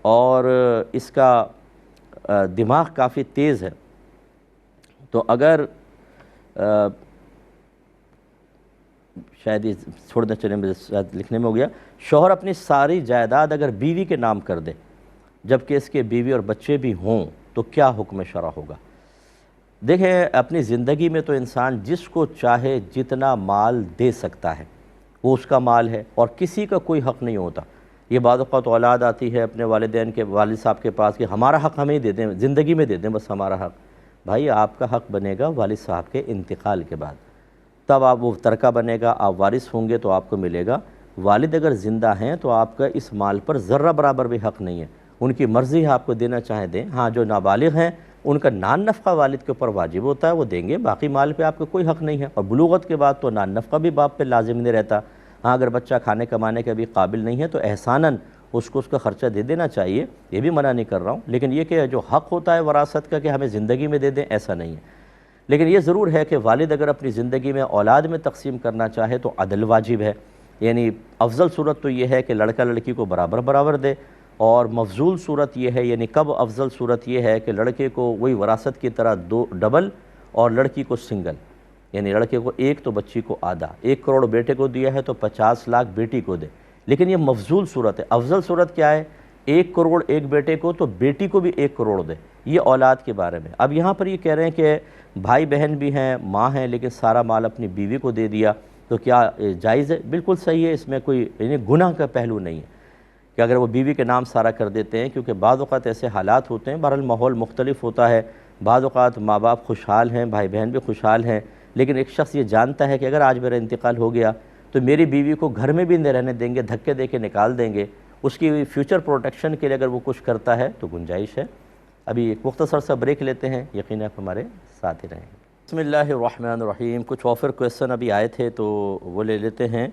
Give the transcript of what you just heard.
اور اس کا دماغ کافی تیز ہے، تو اگر شاید یہ چھوڑ دیں، چلیں شاید لکھنے میں ہو گیا، شوہر اپنی ساری جائیداد اگر بیوی کے نام کر دے جبکہ اس کے بیوی اور بچے بھی ہوں تو کیا حکم شرع ہوگا؟ دیکھیں، اپنی زندگی میں تو انسان جس کو چاہے جتنا مال دے سکتا ہے، وہ اس کا مال ہے اور کسی کا کوئی حق نہیں ہوتا۔ یہ بعض اوقات اولاد آتی ہے اپنے والدین کے، والد صاحب کے پاس کہ ہمارا حق ہمیں دے دیں، زندگی میں دے دیں بس ہمارا حق۔ بھائی، آپ کا حق بنے گا والد صاحب کے انتقال کے بعد، تب آپ وہ ترکہ بنے گا، آپ وارث ہوں گے تو آپ کو ملے گا۔ والد اگر زندہ ہیں تو آپ کا اس مال پر ذرہ برابر بھی حق نہیں ہے، ان کی مرضی ہے، آپ کو دینا چاہیں دیں۔ ہاں، جو نابالغ ہیں ان کا نان نفقہ والد کے اوپر واجب ہوتا ہے، وہ دیں گے، باقی مال پہ آپ کا کوئی حق نہیں ہے۔ اور بلوغت کے بعد تو نان نفقہ بھی باپ پہ لازم نہیں رہتا۔ ہاں، اگر بچہ کھانے کمانے کے بھی قابل نہیں ہے تو احساناً اس کو اس کا خرچہ دے دینا چاہیے، یہ بھی منع نہیں کر رہا ہوں، لیکن یہ کہ جو حق ہوتا ہے وراثت کا کہ ہمیں زندگی میں دے دیں، ایسا نہیں ہے۔ لیکن یہ ضرور ہے کہ والد اگر اپنی زندگی میں اولاد میں تقسیم کرنا چاہے تو عدل واجب ہے، یعنی افضل صورت تو یہ ہے کہ لڑکا لڑکی کو برابر برابر دے، اور مفضول صورت یہ ہے، یعنی کب افضل صورت یہ ہے کہ لڑکے کو وہی وراثت کی طرح دو ڈبل اور لڑکی کو سنگل، یعنی لڑکے کو 1 تو بچی کو آدھا، 1 کروڑ بیٹے کو دیا ہے تو 50 لاکھ بیٹی کو دے۔ لیکن یہ مفضول صورت ہے۔ افضل صورت کیا ہے؟ 1 کروڑ ایک بیٹے کو تو بیٹی کو بھی 1 کروڑ دے، یہ اولاد کے بارے میں۔ اب یہاں پر یہ کہہ رہے ہیں کہ بھائی بہن بھی ہیں، ماں ہیں، لیکن سارا مال اپنی بیوی کو دے دیا، تو کیا جائز ہے؟ بالکل صحیح ہے، اس میں کوئی یعنی گناہ کا پہلو نہیں ہے کہ اگر وہ بیوی کے نام سارا کر دیتے ہیں، کیونکہ بعض اوقات ایسے حالات ہوتے ہیں، بہرحال ماحول مختلف ہوتا ہے، بعض اوقات ماں باپ خوشحال ہیں، بھائی بہن بھی خوشحال ہیں، لیکن ایک شخص یہ جانتا ہے کہ اگر آج میرا انتقال ہو گیا تو میری بیوی کو گھر میں بھی نہیں رہنے دیں گے، دھکے دے کے نکال دیں گے، اس کی فیوچر پروٹیکشن کے لیے اگر وہ کچھ کرتا ہے تو گنجائش ہے۔ ابھی ایک مختصر سا بریک لیتے ہیں، یقیناً آپ ہمارے ساتھ ہی رہیں گے۔ بسم اللہ الرحمن الرحیم۔ کچھ آفر کویسچن ابھی آئے تھے تو وہ لے لیتے ہیں۔